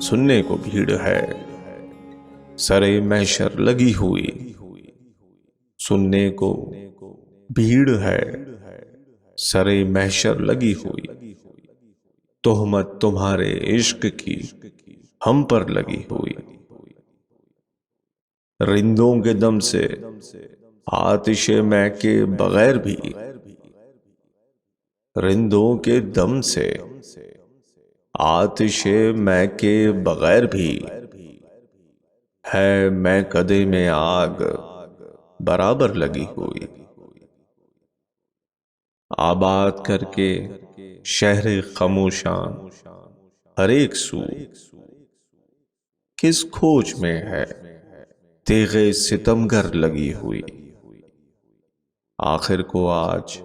सुनने को भीड़ है, सरे महशर लगी हुई। सुनने को भीड़ है, सरे महशर लगी हुई। तोहमत तुम्हारे इश्क की हम पर लगी हुई। रिंदों के दम से आतिशे मैं के बगैर भी, रिंदों के दम से आतिशे मैं के बगैर भी, है मैं कदे में आग बराबर लगी हुई। आबाद करके शहर खामोशां हर एक सू, किस खोज में है तेगे सितमगर लगी हुई। आखिर को आज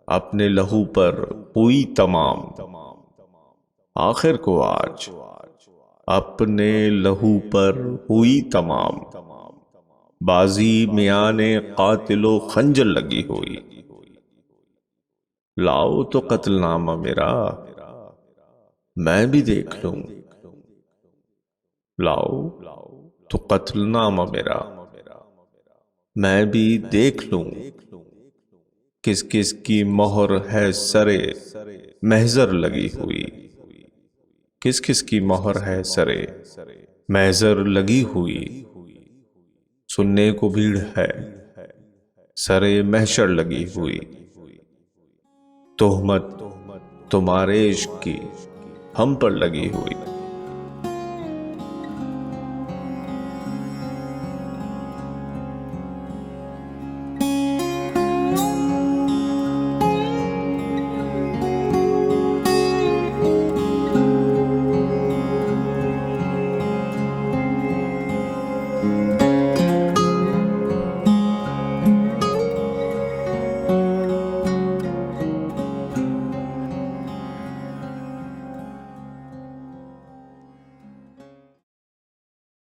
अपने लहू पर हुई तमाम, आखिर को आज अपने लहू पर हुई तमाम। बाजी मियाने कातिलो खंजर लगी हुई। लाओ तो कत्लनामा मेरा मैं भी देख लूं, लाओ तो कत्लनामा मेरा मैं भी देख लूं। किस किस की मोहर है सरे महजर लगी हुई। किस किस की मोहर है सरे महजर लगी हुई। सुनने को भीड़ है, सरे महशर लगी हुई। तोहमत तुम्हारे इश्क की हम पर लगी हुई।